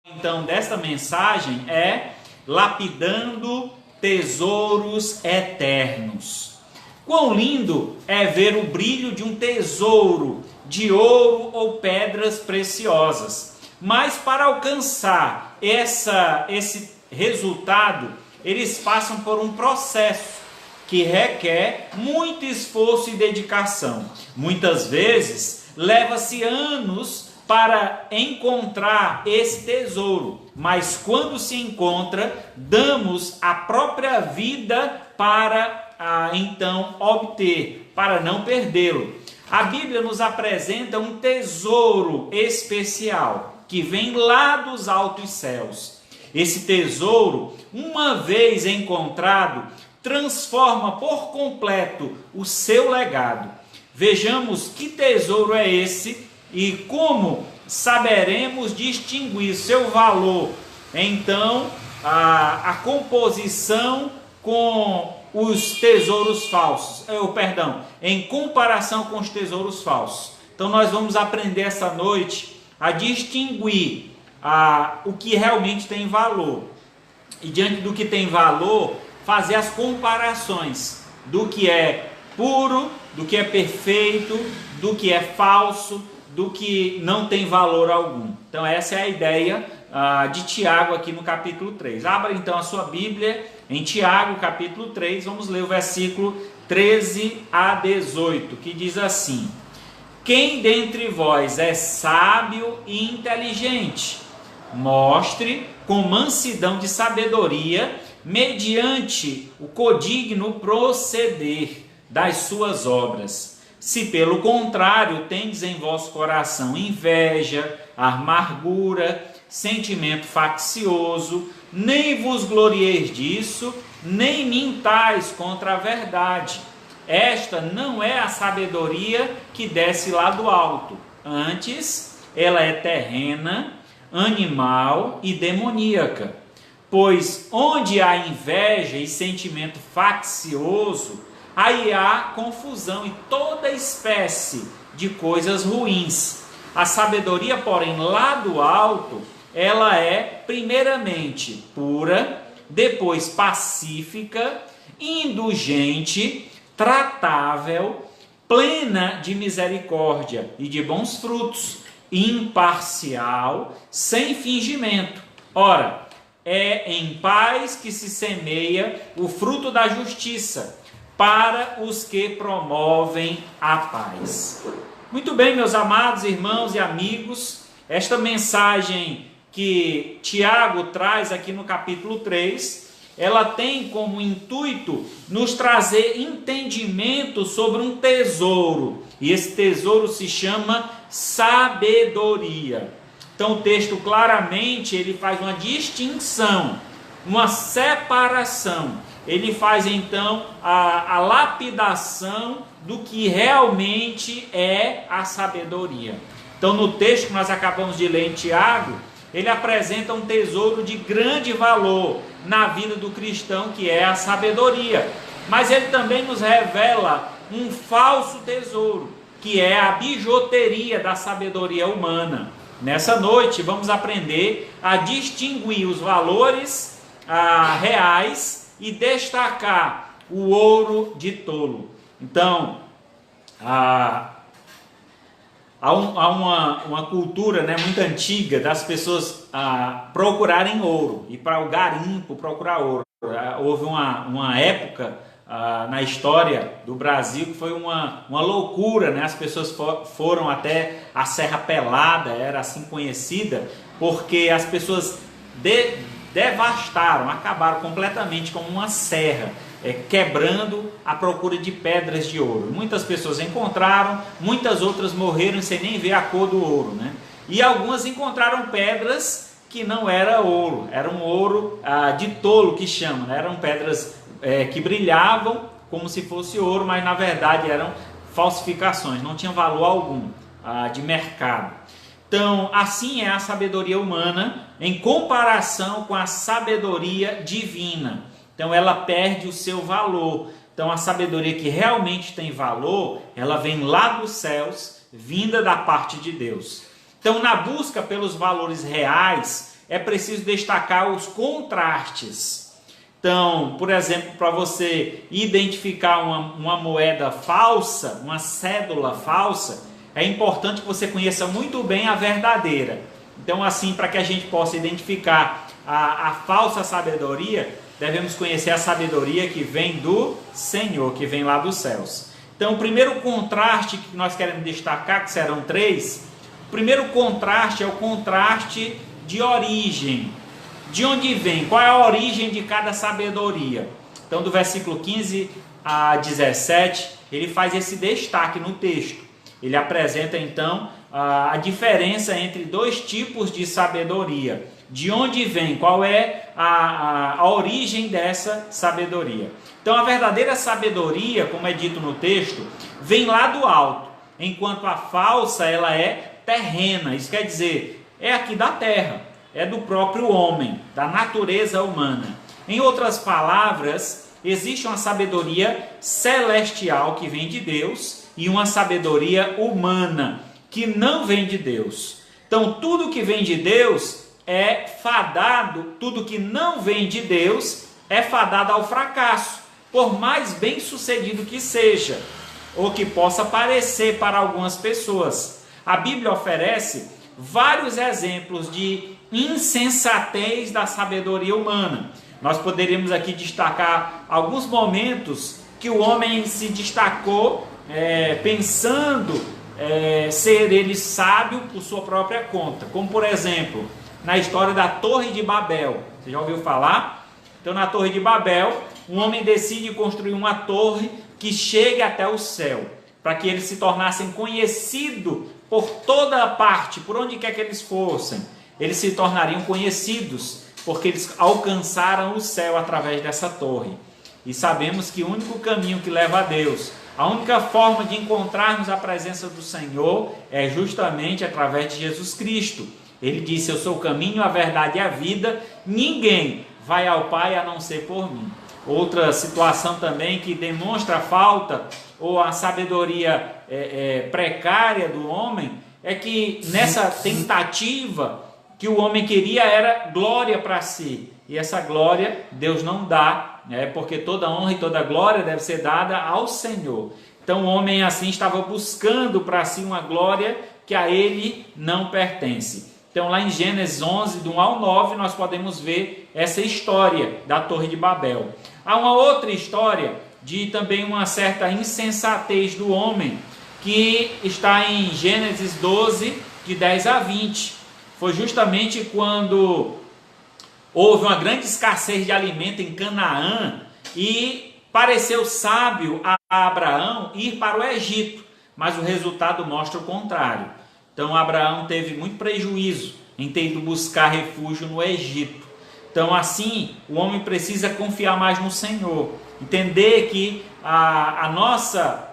Então, desta mensagem é lapidando tesouros eternos. Quão lindo é ver o brilho de um tesouro de ouro ou pedras preciosas. Mas para alcançar esse resultado, eles passam por um processo que requer muito esforço e dedicação. Muitas vezes, leva-se anos para encontrar esse tesouro, mas quando se encontra, damos a própria vida para então obter, para não perdê-lo. A Bíblia nos apresenta um tesouro especial que vem lá dos altos céus. Esse tesouro, uma vez encontrado, transforma por completo o seu legado. Vejamos que tesouro é esse e como saberemos distinguir seu valor. Então, a composição com os tesouros falsos, em comparação com os tesouros falsos. Então, nós vamos aprender essa noite a distinguir o que realmente tem valor. E diante do que tem valor, fazer as comparações do que é puro, do que é perfeito, do que é falso, do que não tem valor algum. Então essa é a ideia de Tiago aqui no capítulo 3. Abra então a sua Bíblia em Tiago capítulo 3, vamos ler o versículo 13 a 18, que diz assim: Quem dentre vós é sábio e inteligente, mostre com mansidão de sabedoria, mediante o codigno proceder das suas obras. Se pelo contrário tendes em vosso coração inveja, amargura, sentimento faccioso, nem vos glorieis disso, nem mintais contra a verdade. Esta não é a sabedoria que desce lá do alto, antes ela é terrena, animal e demoníaca. Pois onde há inveja e sentimento faccioso, aí há confusão e toda espécie de coisas ruins. A sabedoria, porém, lá do alto, ela é primeiramente pura, depois pacífica, indulgente, tratável, plena de misericórdia e de bons frutos, imparcial, sem fingimento. Ora, é em paz que se semeia o fruto da justiça, para os que promovem a paz. Muito bem, meus amados irmãos e amigos, esta mensagem que Tiago traz aqui no capítulo 3, ela tem como intuito nos trazer entendimento sobre um tesouro, e esse tesouro se chama sabedoria. Então o texto claramente ele faz uma distinção, uma separação. Ele faz então a lapidação do que realmente é a sabedoria. Então no texto que nós acabamos de ler em Tiago, ele apresenta um tesouro de grande valor na vida do cristão, que é a sabedoria. Mas ele também nos revela um falso tesouro, que é a bijuteria da sabedoria humana. Nessa noite vamos aprender a distinguir os valores reais e destacar o ouro de tolo. Então, há uma cultura muito antiga das pessoas procurarem ouro, e para o garimpo procurar ouro. Houve uma época na história do Brasil que foi uma loucura, As pessoas foram até a Serra Pelada, era assim conhecida, porque as pessoas devastaram, acabaram completamente com uma serra, quebrando a procura de pedras de ouro. Muitas pessoas encontraram, muitas outras morreram sem nem ver a cor do ouro, E algumas encontraram pedras que não era ouro, era um ouro de tolo que chamam, Eram pedras que brilhavam como se fosse ouro, mas na verdade eram falsificações, não tinham valor algum de mercado. Então, assim é a sabedoria humana em comparação com a sabedoria divina. Então, ela perde o seu valor. Então, a sabedoria que realmente tem valor, ela vem lá dos céus, vinda da parte de Deus. Então, na busca pelos valores reais, é preciso destacar os contrastes. Então, por exemplo, para você identificar uma moeda falsa, uma cédula falsa, é importante que você conheça muito bem a verdadeira. Então, assim, para que a gente possa identificar a falsa sabedoria, devemos conhecer a sabedoria que vem do Senhor, que vem lá dos céus. Então, o primeiro contraste que nós queremos destacar, que serão 3, o primeiro contraste é o contraste de origem. De onde vem? Qual é a origem de cada sabedoria? Então, do versículo 15 a 17, ele faz esse destaque no texto. Ele apresenta, então, a diferença entre 2 tipos de sabedoria. De onde vem? Qual é a origem dessa sabedoria? Então, a verdadeira sabedoria, como é dito no texto, vem lá do alto, enquanto a falsa ela é terrena. Isso quer dizer, é aqui da terra, é do próprio homem, da natureza humana. Em outras palavras, existe uma sabedoria celestial que vem de Deus e uma sabedoria humana que não vem de Deus. Então, tudo que vem de Deus é fadado, tudo que não vem de Deus é fadado ao fracasso, por mais bem sucedido que seja, ou que possa parecer para algumas pessoas. A Bíblia oferece vários exemplos de insensatez da sabedoria humana. Nós poderíamos aqui destacar alguns momentos que o homem se destacou pensando ser ele sábio por sua própria conta, como por exemplo, na história da Torre de Babel. Você já ouviu falar? Então, na Torre de Babel, um homem decide construir uma torre que chegue até o céu, para que eles se tornassem conhecidos por toda a parte, por onde quer que eles fossem. Eles se tornariam conhecidos, porque eles alcançaram o céu através dessa torre. E sabemos que o único caminho que leva a Deus, a única forma de encontrarmos a presença do Senhor é justamente através de Jesus Cristo. Ele disse: eu sou o caminho, a verdade e a vida, ninguém vai ao Pai a não ser por mim. Outra situação também que demonstra a falta ou a sabedoria precária do homem é que nessa tentativa que o homem queria era glória para si. E essa glória Deus não dá, porque toda honra e toda glória deve ser dada ao Senhor. Então o homem assim estava buscando para si uma glória que a ele não pertence. Então lá em Gênesis 11, do 1 ao 9, nós podemos ver essa história da Torre de Babel. Há uma outra história de também uma certa insensatez do homem, que está em Gênesis 12, de 10 a 20. Foi justamente quando houve uma grande escassez de alimento em Canaã e pareceu sábio a Abraão ir para o Egito, mas o resultado mostra o contrário. Então Abraão teve muito prejuízo em ter ido buscar refúgio no Egito. Então assim, o homem precisa confiar mais no Senhor, entender que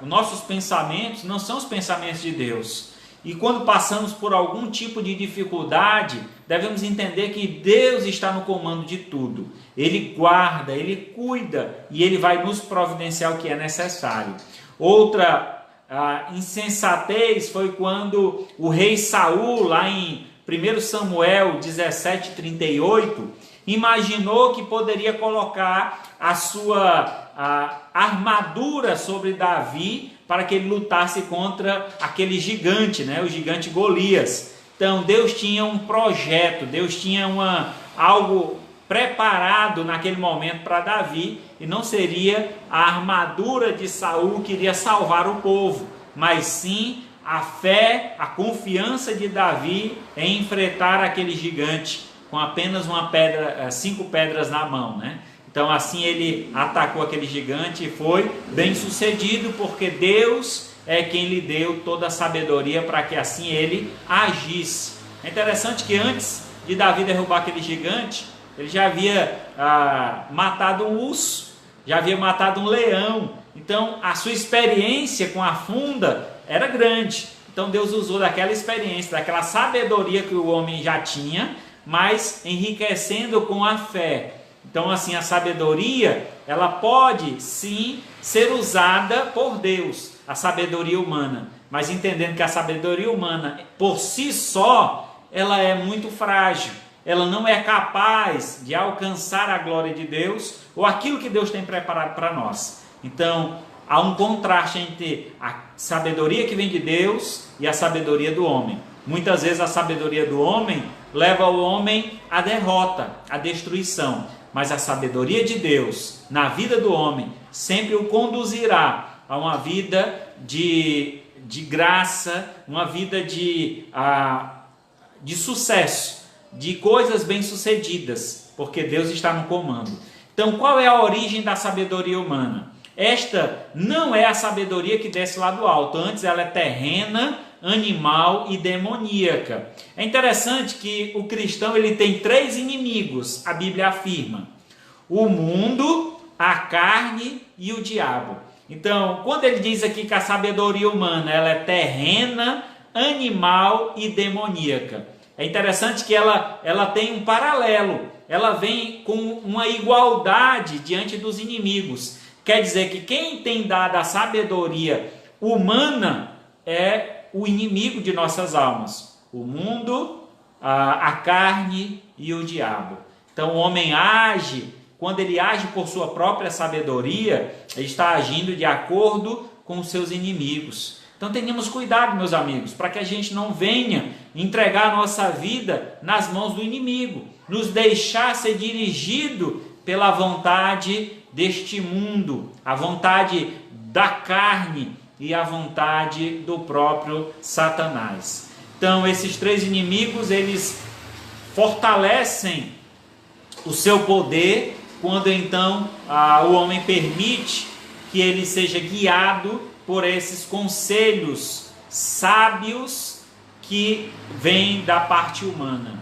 os nossos pensamentos não são os pensamentos de Deus. E quando passamos por algum tipo de dificuldade, devemos entender que Deus está no comando de tudo. Ele guarda, Ele cuida e Ele vai nos providenciar o que é necessário. Outra insensatez foi quando o rei Saul, lá em 1 Samuel 17:38, imaginou que poderia colocar a sua armadura sobre Davi para que ele lutasse contra aquele gigante, o gigante Golias. Então Deus tinha um projeto, Deus tinha algo preparado naquele momento para Davi, e não seria a armadura de Saul que iria salvar o povo, mas sim a fé, a confiança de Davi em enfrentar aquele gigante com apenas 5 pedras na mão, Então assim ele atacou aquele gigante e foi bem sucedido, porque Deus é quem lhe deu toda a sabedoria para que assim ele agisse. É interessante que antes de Davi derrubar aquele gigante, ele já havia matado um urso, já havia matado um leão. Então a sua experiência com a funda era grande. Então Deus usou daquela experiência, daquela sabedoria que o homem já tinha, mas enriquecendo com a fé. Então assim, a sabedoria, ela pode sim ser usada por Deus, a sabedoria humana, mas entendendo que a sabedoria humana por si só, ela é muito frágil. ela não é capaz de alcançar a glória de Deus ou aquilo que Deus tem preparado para nós. Então, há um contraste entre a sabedoria que vem de Deus e a sabedoria do homem. Muitas vezes a sabedoria do homem leva o homem à derrota, à destruição. Mas a sabedoria de Deus na vida do homem sempre o conduzirá a uma vida de graça, uma vida de sucesso, de coisas bem-sucedidas, porque Deus está no comando. Então, qual é a origem da sabedoria humana? Esta não é a sabedoria que desce lá do alto, antes ela é terrena, animal e demoníaca. É interessante que o cristão ele tem 3 inimigos, a Bíblia afirma: o mundo, a carne e o diabo. Então, quando ele diz aqui que a sabedoria humana ela é terrena, animal e demoníaca, é interessante que ela tem um paralelo, ela vem com uma igualdade diante dos inimigos. Quer dizer que quem tem dado a sabedoria humana é o inimigo de nossas almas, o mundo, a carne e o diabo. Então o homem age, quando ele age por sua própria sabedoria, ele está agindo de acordo com os seus inimigos. Então tenhamos cuidado, meus amigos, para que a gente não venha entregar a nossa vida nas mãos do inimigo, nos deixar ser dirigido pela vontade deste mundo, a vontade da carne e a vontade do próprio Satanás. Então esses 3 inimigos, eles fortalecem o seu poder quando então o homem permite que ele seja guiado por esses conselhos sábios que vêm da parte humana.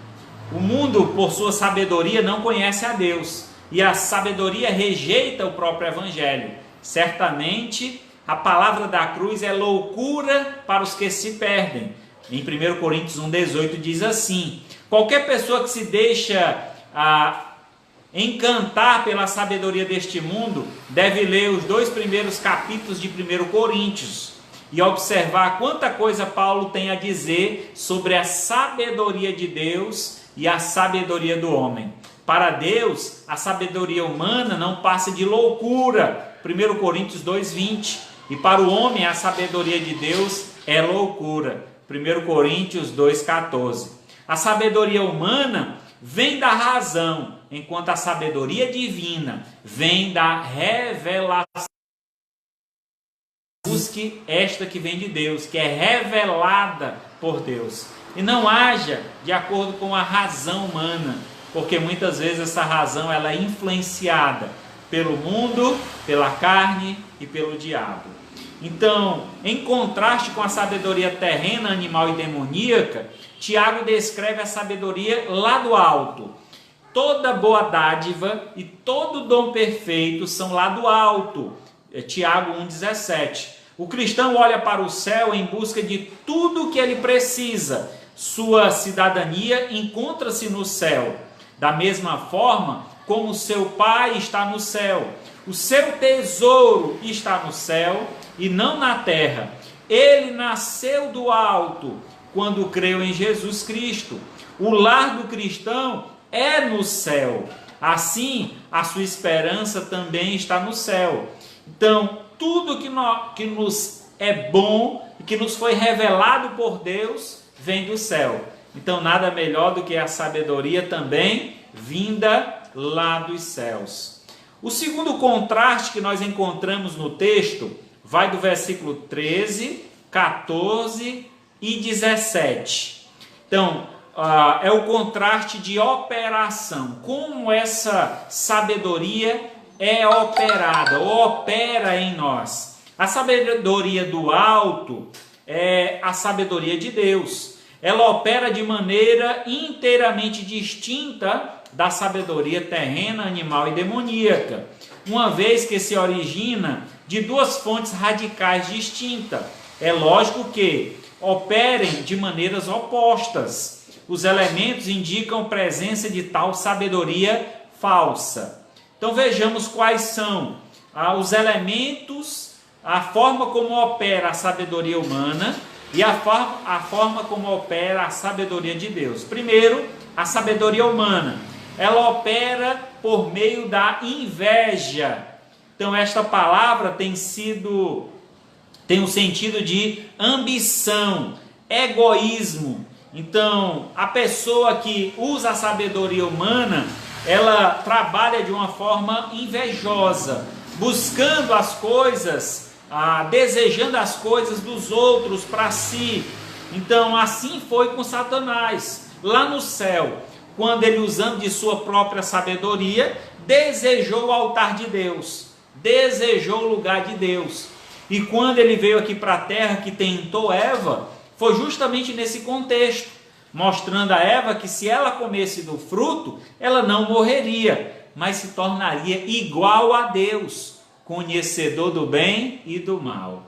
O mundo, por sua sabedoria, não conhece a Deus, e a sabedoria rejeita o próprio evangelho. Certamente a palavra da cruz é loucura para os que se perdem. Em 1 Coríntios 1,18 diz assim: qualquer pessoa que se deixa encantar pela sabedoria deste mundo deve ler os 2 primeiros capítulos de 1 Coríntios e observar quanta coisa Paulo tem a dizer sobre a sabedoria de Deus e a sabedoria do homem. Para Deus, a sabedoria humana não passa de loucura, 1 Coríntios 2,20. E para o homem, a sabedoria de Deus é loucura, 1 Coríntios 2,14. A sabedoria humana vem da razão, enquanto a sabedoria divina vem da revelação. Busque esta que vem de Deus, que é revelada por Deus. E não haja de acordo com a razão humana, porque muitas vezes essa razão ela é influenciada pelo mundo, pela carne e pelo diabo. Então, em contraste com a sabedoria terrena, animal e demoníaca, Tiago descreve a sabedoria lá do alto. Toda boa dádiva e todo dom perfeito são lá do alto. Tiago 1,17. O cristão olha para o céu em busca de tudo o que ele precisa. Sua cidadania encontra-se no céu. Da mesma forma como seu Pai está no céu. O seu tesouro está no céu e não na terra. Ele nasceu do alto quando creu em Jesus Cristo. O lar do cristão é no céu. Assim, a sua esperança também está no céu. Então, tudo que nos é bom e que nos foi revelado por Deus vem do céu. Então, nada melhor do que a sabedoria também vinda lá dos céus. O segundo contraste que nós encontramos no texto vai do versículo 13, 14 e 17. Então, é o contraste de operação. Como essa sabedoria é operada, ou opera em nós. A sabedoria do alto é a sabedoria de Deus. Ela opera de maneira inteiramente distinta da sabedoria terrena, animal e demoníaca, uma vez que se origina de 2 fontes radicais distintas. É lógico que operem de maneiras opostas. Os elementos indicam presença de tal sabedoria falsa. Então vejamos quais são os elementos, a forma como opera a sabedoria humana e a forma como opera a sabedoria de Deus. Primeiro, a sabedoria humana. Ela opera por meio da inveja. Então esta palavra tem um sentido de ambição, egoísmo. Então a pessoa que usa a sabedoria humana, ela trabalha de uma forma invejosa, buscando as coisas, desejando as coisas dos outros para si. Então assim foi com Satanás, lá no céu, quando ele, usando de sua própria sabedoria, desejou o altar de Deus, desejou o lugar de Deus. E quando ele veio aqui para a terra, que tentou Eva, foi justamente nesse contexto, mostrando a Eva que se ela comesse do fruto, ela não morreria, mas se tornaria igual a Deus, conhecedor do bem e do mal.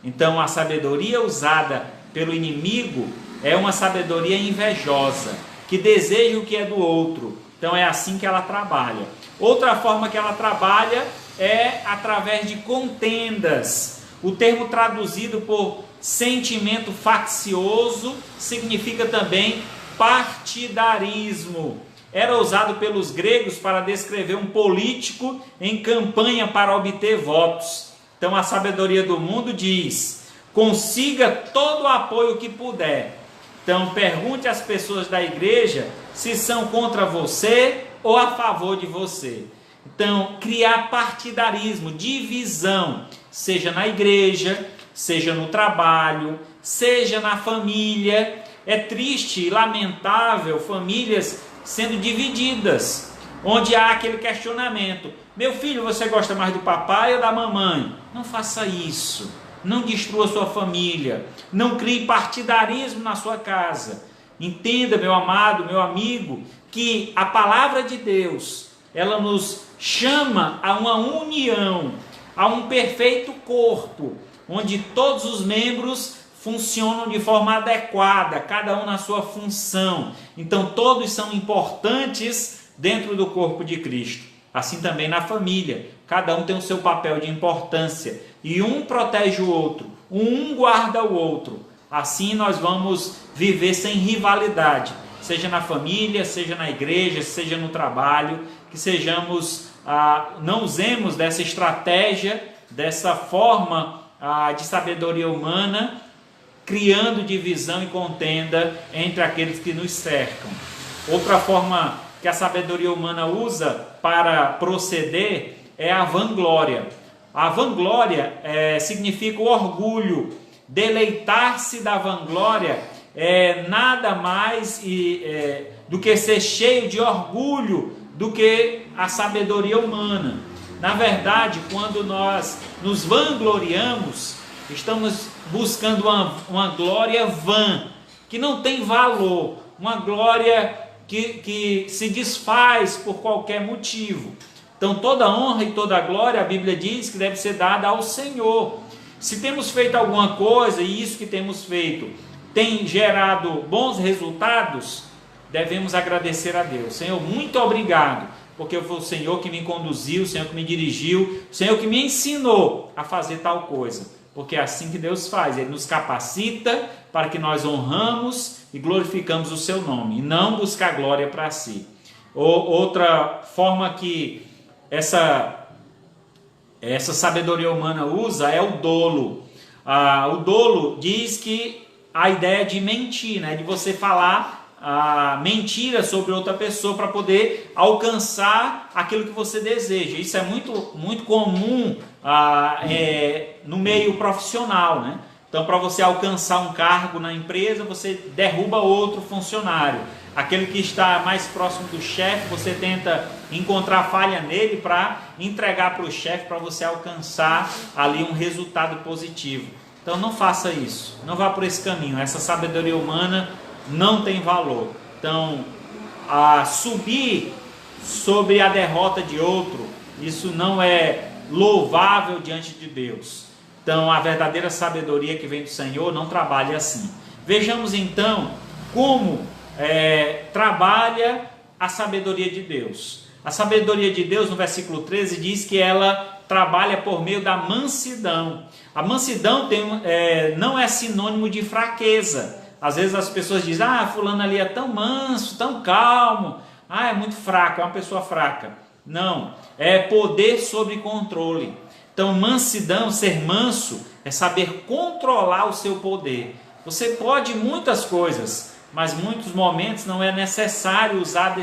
Então a sabedoria usada pelo inimigo é uma sabedoria invejosa, que deseja o que é do outro. Então é assim que ela trabalha. Outra forma que ela trabalha é através de contendas. O termo traduzido por sentimento faccioso significa também partidarismo. Era usado pelos gregos para descrever um político em campanha para obter votos. Então a sabedoria do mundo diz: consiga todo o apoio que puder. Então pergunte às pessoas da igreja se são contra você ou a favor de você. Então criar partidarismo, divisão, seja na igreja, seja no trabalho, seja na família. É triste e lamentável famílias sendo divididas, onde há aquele questionamento: meu filho, você gosta mais do papai ou da mamãe? Não faça isso, não destrua sua família, não crie partidarismo na sua casa. Entenda, meu amado, meu amigo, que a palavra de Deus, ela nos chama a uma união, a um perfeito corpo, onde todos os membros funcionam de forma adequada, cada um na sua função. Então todos são importantes dentro do corpo de Cristo. Assim também na família, cada um tem o seu papel de importância, e um protege o outro, um guarda o outro. Assim nós vamos viver sem rivalidade, seja na família, seja na igreja, seja no trabalho, que sejamos, não usemos dessa estratégia, dessa forma de sabedoria humana, criando divisão e contenda entre aqueles que nos cercam. Outra forma que a sabedoria humana usa para proceder é a vanglória. A vanglória significa o orgulho. Deleitar-se da vanglória é nada mais do que ser cheio de orgulho do que a sabedoria humana. Na verdade, quando nós nos vangloriamos, estamos buscando uma glória vã, que não tem valor, uma glória que se desfaz por qualquer motivo. Então toda honra e toda glória, a Bíblia diz que deve ser dada ao Senhor. Se temos feito alguma coisa e isso que temos feito tem gerado bons resultados, devemos agradecer a Deus. Senhor, muito obrigado, porque foi o Senhor que me conduziu, o Senhor que me dirigiu, o Senhor que me ensinou a fazer tal coisa. Porque é assim que Deus faz, Ele nos capacita para que nós honramos e glorificamos o seu nome, e não buscar glória para si. Outra forma que essa sabedoria humana usa é o dolo. O dolo diz que a ideia de mentir, né? De você falar mentira sobre outra pessoa para poder alcançar aquilo que você deseja. Isso é muito, muito comum no meio profissional, né? Então, para você alcançar um cargo na empresa, você derruba outro funcionário. Aquele que está mais próximo do chefe, você tenta encontrar falha nele para entregar para o chefe, para você alcançar ali um resultado positivo. Então não faça isso, não vá por esse caminho. Essa sabedoria humana não tem valor. Então, subir sobre a derrota de outro, isso não é louvável diante de Deus. Então a verdadeira sabedoria que vem do Senhor não trabalha assim. Vejamos então como trabalha a sabedoria de Deus. A sabedoria de Deus, no versículo 13, diz que ela trabalha por meio da mansidão. A mansidão não é sinônimo de fraqueza. Às vezes as pessoas dizem, fulano ali é tão manso, tão calmo, é muito fraco, é uma pessoa fraca. Não, é poder sobre controle. Então, mansidão, ser manso, é saber controlar o seu poder. Você pode muitas coisas, mas em muitos momentos não é necessário usar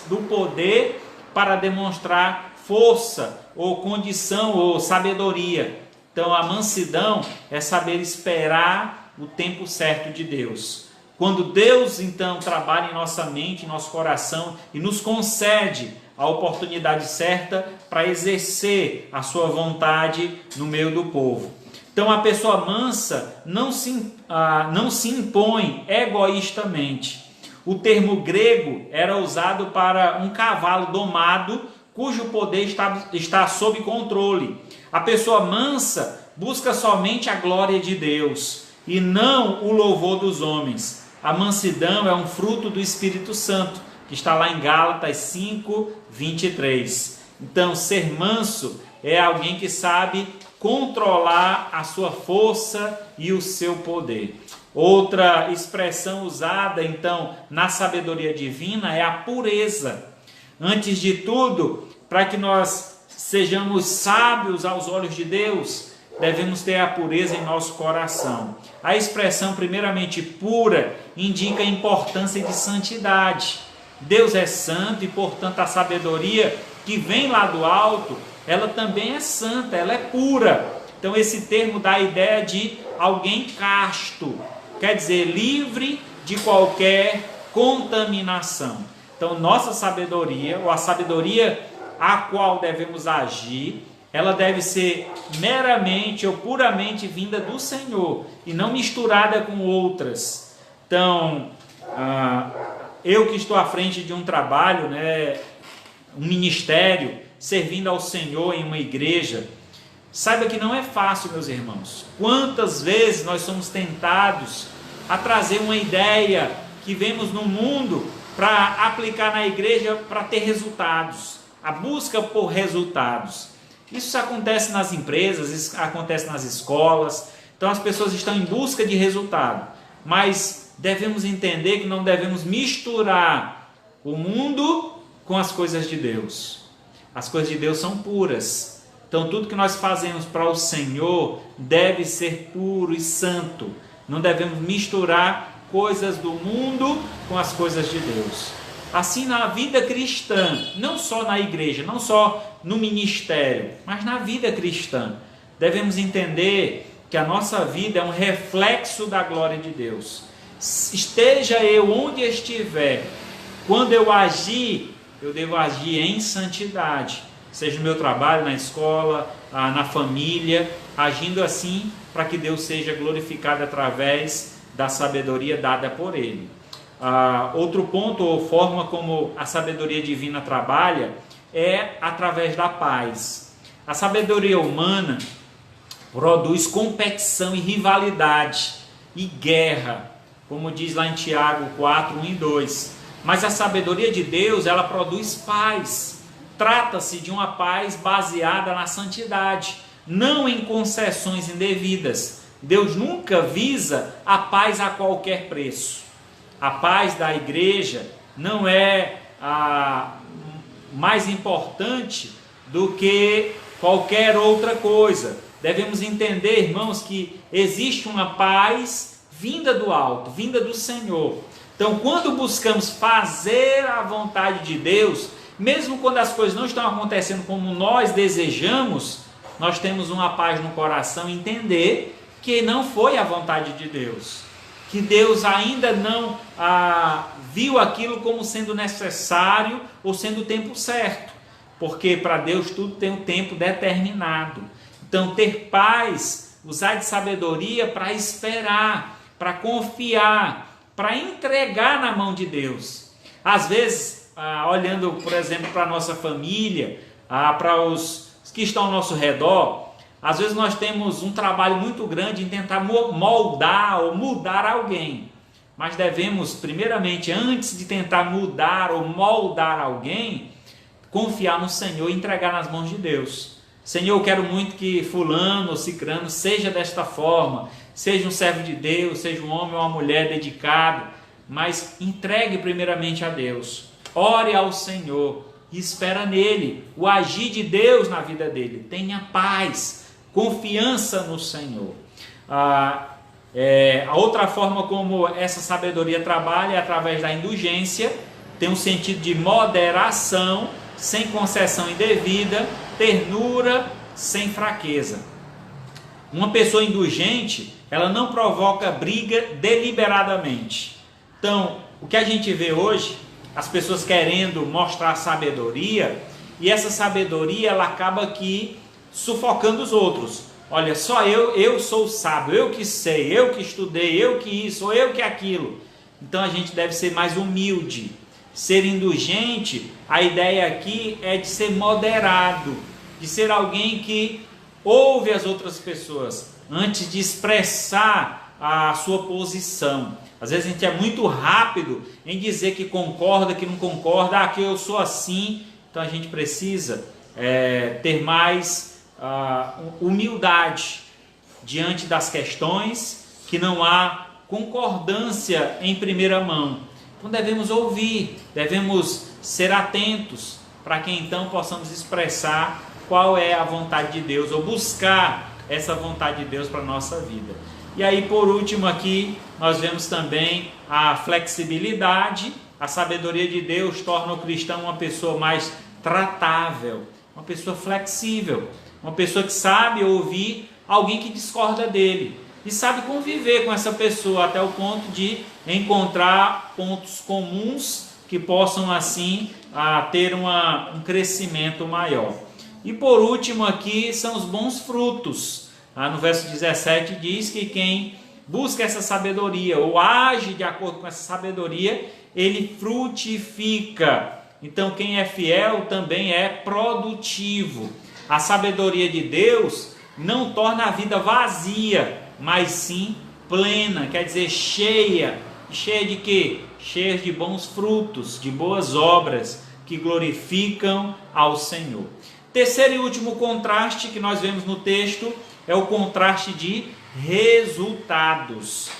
do poder para demonstrar força, ou condição, ou sabedoria. Então, a mansidão é saber esperar o tempo certo de Deus. Quando Deus, então, trabalha em nossa mente, em nosso coração, e nos concede a oportunidade certa para exercer a sua vontade no meio do povo. Então, a pessoa mansa não se impõe egoístamente. O termo grego era usado para um cavalo domado, cujo poder está sob controle. A pessoa mansa busca somente a glória de Deus e não o louvor dos homens. A mansidão é um fruto do Espírito Santo, que está lá em Gálatas 5, 23. Então, ser manso é alguém que sabe controlar a sua força e o seu poder. Outra expressão usada, então, na sabedoria divina é a pureza. Antes de tudo, para que nós sejamos sábios aos olhos de Deus, devemos ter a pureza em nosso coração. A expressão, primeiramente, pura, indica a importância de santidade. Deus é santo e, portanto, a sabedoria que vem lá do alto, ela também é santa, ela é pura. Então, esse termo dá a ideia de alguém casto, quer dizer, livre de qualquer contaminação. Então, nossa sabedoria, ou a sabedoria a qual devemos agir, ela deve ser meramente ou puramente vinda do Senhor e não misturada com outras. Então, eu que estou à frente de um trabalho, um ministério, servindo ao Senhor em uma igreja, saiba que não é fácil, meus irmãos. Quantas vezes nós somos tentados a trazer uma ideia que vemos no mundo para aplicar na igreja para ter resultados, a busca por resultados. Isso acontece nas empresas, isso acontece nas escolas. Então as pessoas estão em busca de resultado, mas devemos entender que não devemos misturar o mundo com as coisas de Deus. As coisas de Deus são puras. Então tudo que nós fazemos para o Senhor deve ser puro e santo. Não devemos misturar coisas do mundo com as coisas de Deus. Assim, na vida cristã, não só na igreja, não só no ministério, mas na vida cristã, devemos entender que a nossa vida é um reflexo da glória de Deus. Esteja eu onde estiver, quando eu agir, eu devo agir em santidade, seja no meu trabalho, na escola, na família, agindo assim para que Deus seja glorificado através da sabedoria dada por Ele. Outro ponto, ou forma como a sabedoria divina trabalha, é através da paz. A sabedoria humana produz competição e rivalidade e guerra, como diz lá em Tiago 4, 1 e 2. Mas a sabedoria de Deus, ela produz paz. Trata-se de uma paz baseada na santidade, não em concessões indevidas. Deus nunca visa a paz a qualquer preço. A paz da igreja não é mais importante do que qualquer outra coisa. Devemos entender, irmãos, que existe uma paz vinda do alto, vinda do Senhor. Então, quando buscamos fazer a vontade de Deus, mesmo quando as coisas não estão acontecendo como nós desejamos, nós temos uma paz no coração, entender que não foi a vontade de Deus, que Deus ainda não viu aquilo como sendo necessário ou sendo o tempo certo, porque para Deus tudo tem um tempo determinado. Então, ter paz, usar de sabedoria para esperar, para confiar, para entregar na mão de Deus. Às vezes, olhando, por exemplo, para a nossa família, para os que estão ao nosso redor, às vezes nós temos um trabalho muito grande em tentar moldar ou mudar alguém. Mas devemos, primeiramente, antes de tentar mudar ou moldar alguém, confiar no Senhor e entregar nas mãos de Deus. Senhor, eu quero muito que fulano ou cicrano seja desta forma, seja um servo de Deus, seja um homem ou uma mulher dedicado, mas entregue primeiramente a Deus. Ore ao Senhor e espera nele, o agir de Deus na vida dele. Tenha paz, confiança no Senhor. A outra forma como essa sabedoria trabalha é através da indulgência, tem um sentido de moderação, sem concessão indevida, ternura, sem fraqueza. Uma pessoa indulgente, ela não provoca briga deliberadamente. Então, o que a gente vê hoje, as pessoas querendo mostrar sabedoria, e essa sabedoria ela acaba aqui sufocando os outros. Olha, só eu sou sábio, eu que sei, eu que estudei, eu que isso, eu que aquilo. Então a gente deve ser mais humilde. Ser indulgente, a ideia aqui é de ser moderado, de ser alguém que ouve as outras pessoas antes de expressar a sua posição. Às vezes a gente é muito rápido em dizer que concorda, que não concorda, que eu sou assim. Então a gente precisa ter mais humildade diante das questões que não há concordância em primeira mão. Então devemos ouvir, devemos ser atentos para que então possamos expressar qual é a vontade de Deus ou buscar essa vontade de Deus para a nossa vida. E aí por último aqui nós vemos também a flexibilidade. A sabedoria de Deus torna o cristão uma pessoa mais tratável, uma pessoa flexível, uma pessoa que sabe ouvir alguém que discorda dele e sabe conviver com essa pessoa até o ponto de encontrar pontos comuns que possam assim ter um crescimento maior. E por último aqui são os bons frutos. No verso 17 diz que quem busca essa sabedoria ou age de acordo com essa sabedoria, ele frutifica. Então quem é fiel também é produtivo. A sabedoria de Deus não torna a vida vazia, mas sim plena, quer dizer cheia. Cheia de quê? Cheia de bons frutos, de boas obras que glorificam ao Senhor. Terceiro e último contraste que nós vemos no texto é o contraste de resultados.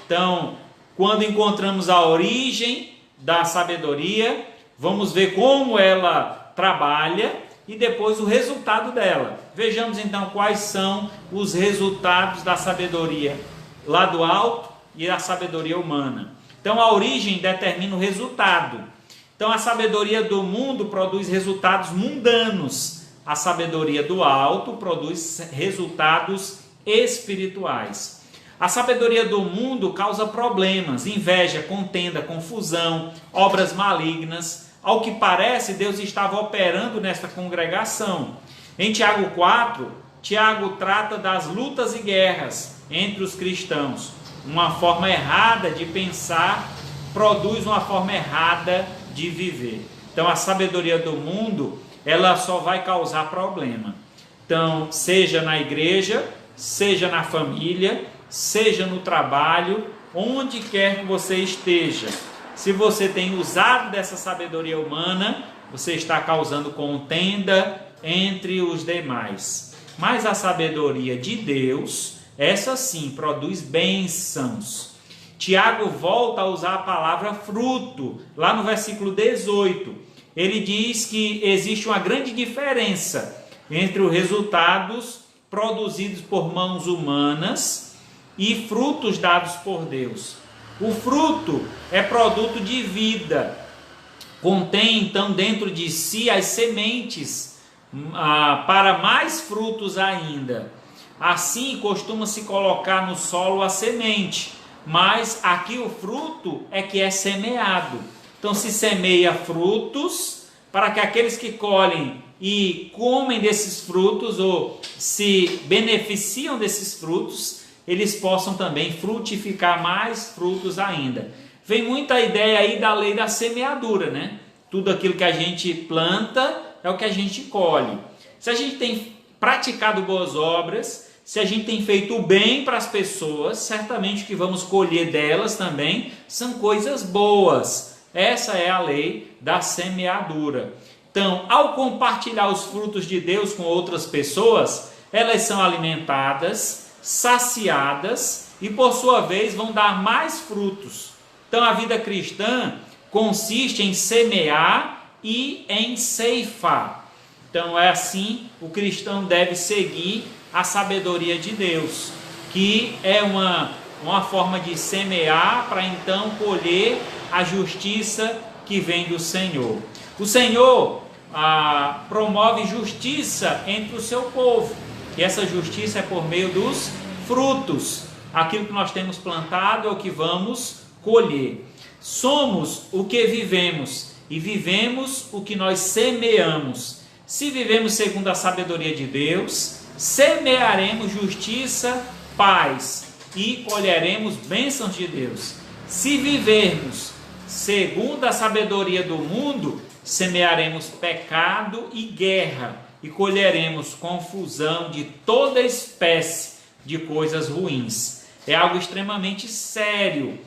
Então, quando encontramos a origem da sabedoria, vamos ver como ela trabalha e depois o resultado dela. Vejamos então quais são os resultados da sabedoria lá do alto e a sabedoria humana. Então a origem determina o resultado. Então a sabedoria do mundo produz resultados mundanos. A sabedoria do alto produz resultados espirituais. A sabedoria do mundo causa problemas, inveja, contenda, confusão, obras malignas. Ao que parece, Deus estava operando nesta congregação. Em Tiago 4, Tiago trata das lutas e guerras entre os cristãos. Uma forma errada de pensar produz uma forma errada de viver. Então a sabedoria do mundo, ela só vai causar problema. Então, seja na igreja, seja na família, seja no trabalho, onde quer que você esteja. Se você tem usado dessa sabedoria humana, você está causando contenda entre os demais. Mas a sabedoria de Deus, essa sim, produz bênçãos. Tiago volta a usar a palavra fruto, lá no versículo 18. Ele diz que existe uma grande diferença entre os resultados produzidos por mãos humanas e frutos dados por Deus. O fruto é produto de vida, contém então dentro de si as sementes para mais frutos ainda. Assim costuma-se colocar no solo a semente, mas aqui o fruto é que é semeado. Então se semeia frutos para que aqueles que colhem e comem desses frutos ou se beneficiam desses frutos, eles possam também frutificar mais frutos ainda. Vem muita ideia aí da lei da semeadura, né? Tudo aquilo que a gente planta é o que a gente colhe. Se a gente tem praticado boas obras, se a gente tem feito o bem para as pessoas, certamente o que vamos colher delas também são coisas boas. Essa é a lei da semeadura. Então, ao compartilhar os frutos de Deus com outras pessoas, elas são alimentadas, saciadas e, por sua vez, vão dar mais frutos. Então, a vida cristã consiste em semear e em ceifar. Então, é assim o cristão deve seguir a sabedoria de Deus, que é uma forma de semear para então colher a justiça que vem do Senhor. O Senhor promove justiça entre o seu povo, e essa justiça é por meio dos frutos. Aquilo que nós temos plantado é o que vamos colher. Somos o que vivemos, e vivemos o que nós semeamos. Se vivemos segundo a sabedoria de Deus, semearemos justiça, paz, e colheremos bênçãos de Deus. Se vivermos segundo a sabedoria do mundo, semearemos pecado e guerra, e colheremos confusão de toda espécie de coisas ruins. É algo extremamente sério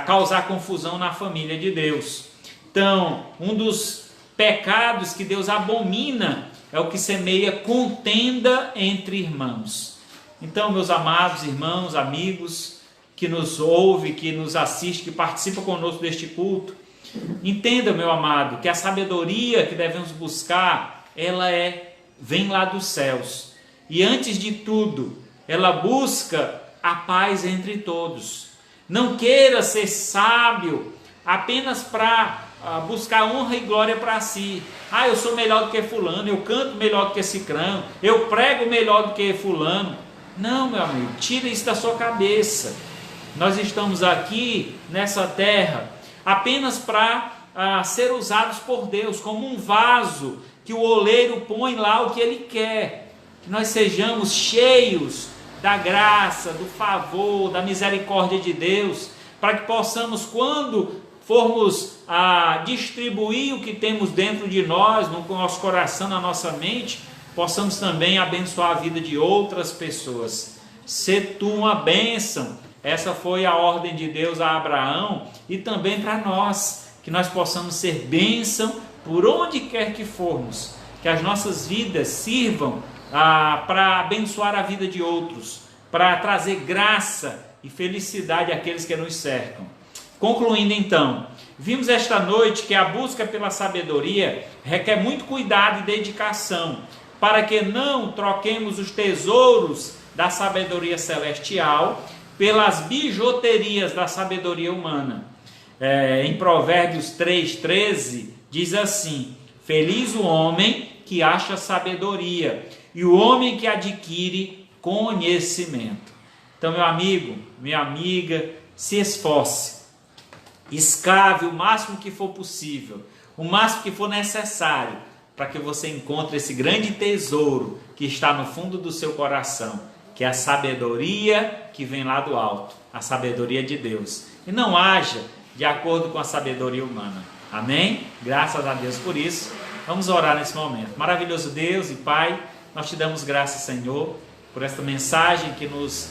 causar confusão na família de Deus. Então, um dos pecados que Deus abomina é o que semeia contenda entre irmãos. Então, meus amados irmãos, amigos, que nos ouve, que nos assiste, que participa conosco deste culto, entenda, meu amado, que a sabedoria que devemos buscar, ela vem lá dos céus. E antes de tudo, ela busca a paz entre todos. Não queira ser sábio apenas para buscar honra e glória para si. Eu sou melhor do que fulano, eu canto melhor do que cicrano, eu prego melhor do que fulano. Não, meu amigo, tira isso da sua cabeça. Nós estamos aqui nessa terra apenas para ser usados por Deus, como um vaso que o oleiro põe lá o que ele quer. Que nós sejamos cheios da graça, do favor, da misericórdia de Deus, para que possamos, quando formos distribuir o que temos dentro de nós, no nosso coração, na nossa mente, possamos também abençoar a vida de outras pessoas. Sê tu uma bênção. Essa foi a ordem de Deus a Abraão e também para nós, que nós possamos ser bênção por onde quer que formos, que as nossas vidas sirvam para abençoar a vida de outros, para trazer graça e felicidade àqueles que nos cercam. Concluindo então, vimos esta noite que a busca pela sabedoria requer muito cuidado e dedicação, para que não troquemos os tesouros da sabedoria celestial pelas bijuterias da sabedoria humana. Em Provérbios 3,13 diz assim: feliz o homem que acha sabedoria e o homem que adquire conhecimento. Então, meu amigo, minha amiga, se esforce, escave o máximo que for possível, o máximo que for necessário, para que você encontre esse grande tesouro que está no fundo do seu coração, que é a sabedoria que vem lá do alto, a sabedoria de Deus, e não haja de acordo com a sabedoria humana. Amém? Graças a Deus por isso. Vamos orar nesse momento. Maravilhoso Deus e Pai, nós te damos graças, Senhor, por esta mensagem que nos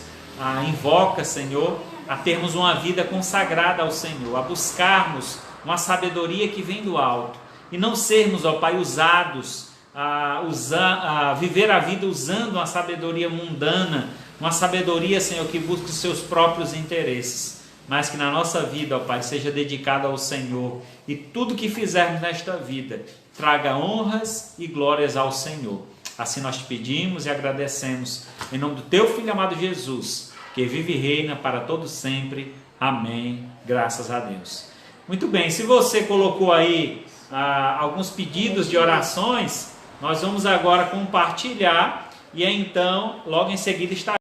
invoca, Senhor, a termos uma vida consagrada ao Senhor, a buscarmos uma sabedoria que vem do alto, e não sermos, ó Pai, usados a viver a vida usando uma sabedoria mundana, uma sabedoria, Senhor, que busca os seus próprios interesses, mas que na nossa vida, ó Pai, seja dedicada ao Senhor, e tudo que fizermos nesta vida traga honras e glórias ao Senhor. Assim nós te pedimos e agradecemos, em nome do teu Filho amado Jesus, que vive e reina para todos sempre. Amém. Graças a Deus. Muito bem, se você colocou aí alguns pedidos de orações, nós vamos agora compartilhar e então logo em seguida está